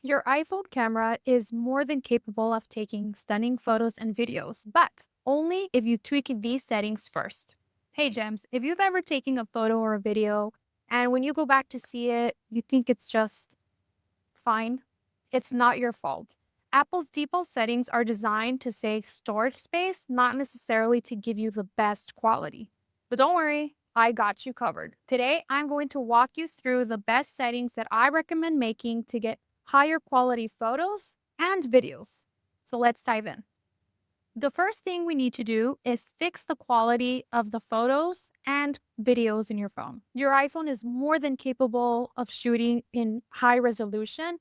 Your iPhone camera is more than capable of taking stunning photos and videos, but only if you tweak these settings first. Hey, Gems, if you've ever taken a photo or a video and when you go back to see it, you think it's just fine, it's not your fault. Apple's default settings are designed to save storage space, not necessarily to give you the best quality. But don't worry, I got you covered. Today, I'm going to walk you through the best settings that I recommend making to get higher quality photos and videos. So let's dive in. The first thing we need to do is fix the quality of the photos and videos in your phone. Your iPhone is more than capable of shooting in high resolution,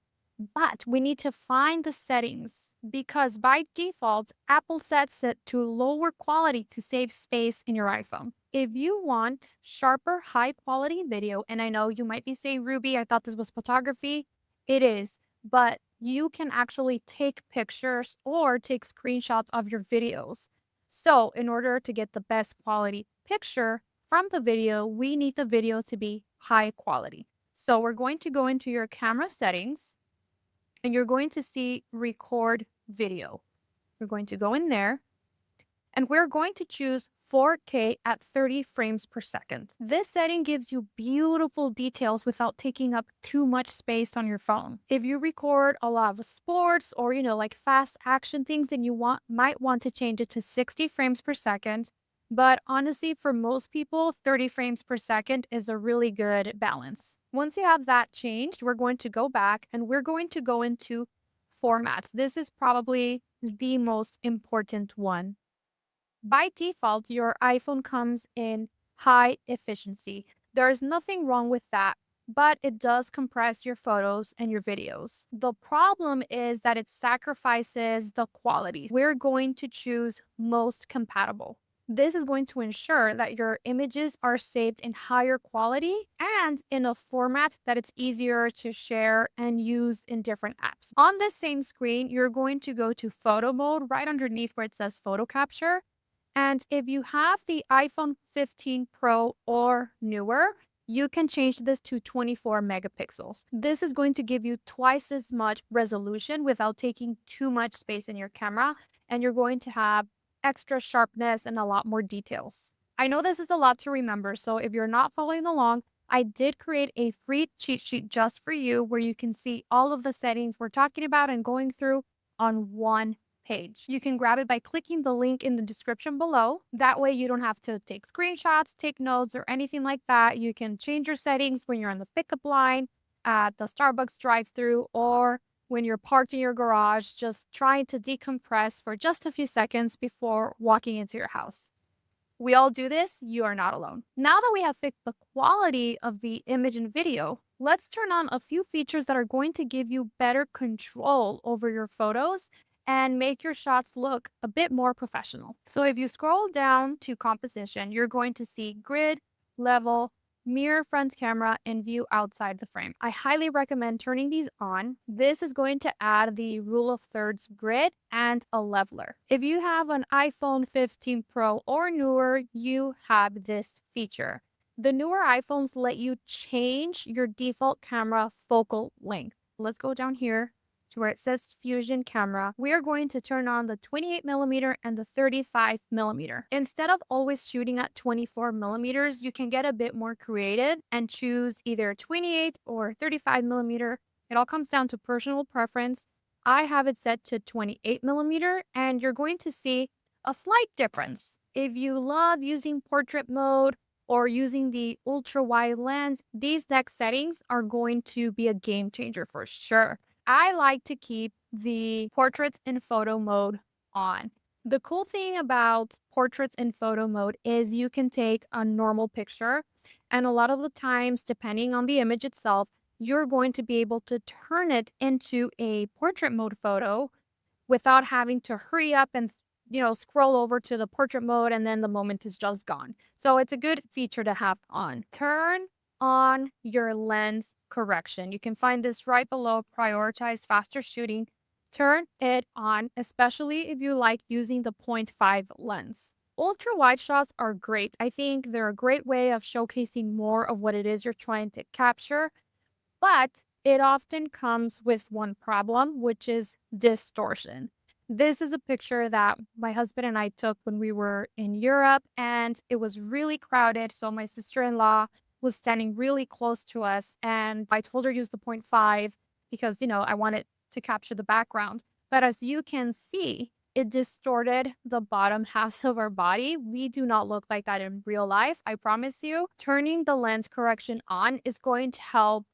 but we need to find the settings because by default, Apple sets it to lower quality to save space in your iPhone. If you want sharper, high quality video, and I know you might be saying, Ruby, I thought this was photography. It is, but you can actually take pictures or take screenshots of your videos. So, in order to get the best quality picture from the video, we need the video to be high quality. So, we're going to go into your camera settings and you're going to see record video. We're going to go in there and we're going to choose 4K at 30 frames per second. This setting gives you beautiful details without taking up too much space on your phone. If you record a lot of sports or, like fast action things, then you might want to change it to 60 frames per second. But honestly, for most people, 30 frames per second is a really good balance. Once you have that changed, we're going to go back and we're going to go into formats. This is probably the most important one. By default, your iPhone comes in high efficiency. There is nothing wrong with that, but it does compress your photos and your videos. The problem is that it sacrifices the quality. We're going to choose most compatible. This is going to ensure that your images are saved in higher quality and in a format that it's easier to share and use in different apps. On this same screen, you're going to go to photo mode right underneath where it says photo capture. And if you have the iPhone 15 Pro or newer, you can change this to 24 megapixels. This is going to give you twice as much resolution without taking too much space in your camera, and you're going to have extra sharpness and a lot more details. I know this is a lot to remember, so if you're not following along, I did create a free cheat sheet just for you where you can see all of the settings we're talking about and going through on one page. You can grab it by clicking the link in the description below. That way you don't have to take screenshots, take notes, or anything like that. You can change your settings when you're on the pickup line, at the Starbucks drive-through, or when you're parked in your garage, just trying to decompress for just a few seconds before walking into your house. We all do this. You are not alone. Now that we have fixed the quality of the image and video, let's turn on a few features that are going to give you better control over your photos and make your shots look a bit more professional. So if you scroll down to composition, you're going to see grid, level, mirror front camera, and view outside the frame. I highly recommend turning these on. This is going to add the rule of thirds grid and a leveler. If you have an iPhone 15 Pro or newer, you have this feature. The newer iPhones let you change your default camera focal length. Let's go down here to where it says Fusion camera. We are going to turn on the 28 millimeter and the 35 millimeter. Instead of always shooting at 24 millimeters, you can get a bit more creative and choose either 28 or 35 millimeter. It all comes down to personal preference. I have it set to 28 millimeter, and you're going to see a slight difference. If you love using portrait mode or using the ultra wide lens, these next settings are going to be a game changer for sure. I like to keep the portraits in photo mode on. The cool thing about portraits in photo mode is you can take a normal picture, and a lot of the times, depending on the image itself, you're going to be able to turn it into a portrait mode photo without having to hurry up and scroll over to the portrait mode and then the moment is just gone. So it's a good feature to have on. Turn on your lens correction. You can find this right below prioritize faster shooting. Turn it on, especially if you like using the 0.5 lens. Ultra wide shots are great. I think they're a great way of showcasing more of what it is you're trying to capture, but it often comes with one problem, which is distortion. This is a picture that my husband and I took when we were in Europe, and it was really crowded. So my sister-in-law was standing really close to us, and I told her to use the point 0.5 because, I wanted to capture the background. But as you can see, it distorted the bottom half of our body. We do not look like that in real life, I promise you. Turning the lens correction on is going to help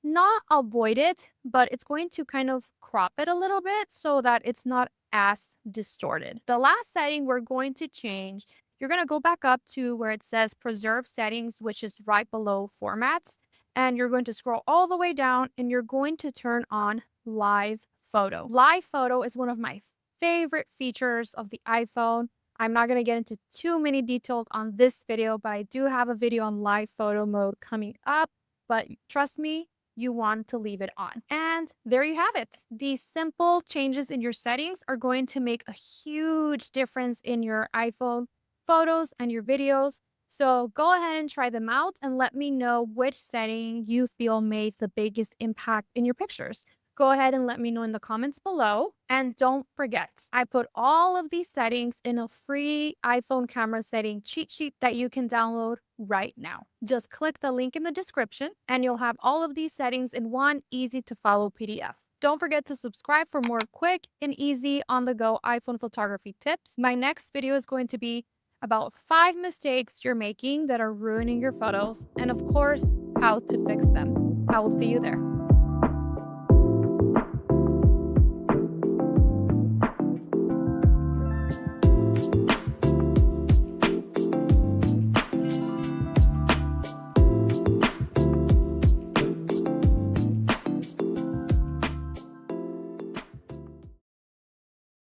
not avoid it, but it's going to kind of crop it a little bit so that it's not as distorted. The last setting we're going to change, you're going to go back up to where it says preserve settings, which is right below formats. And you're going to scroll all the way down and you're going to turn on live photo. Live photo is one of my favorite features of the iPhone. I'm not going to get into too many details on this video, but I do have a video on live photo mode coming up. But trust me, you want to leave it on. And there you have it. These simple changes in your settings are going to make a huge difference in your iPhone photos and your videos. So go ahead and try them out and let me know which setting you feel made the biggest impact in your pictures. Go ahead and let me know in the comments below. And don't forget, I put all of these settings in a free iPhone camera setting cheat sheet that you can download right now. Just click the link in the description and you'll have all of these settings in one easy to follow PDF. Don't forget to subscribe for more quick and easy on the go iPhone photography tips. My next video is going to be about 5 mistakes you're making that are ruining your photos and, of course, how to fix them. I will see you there.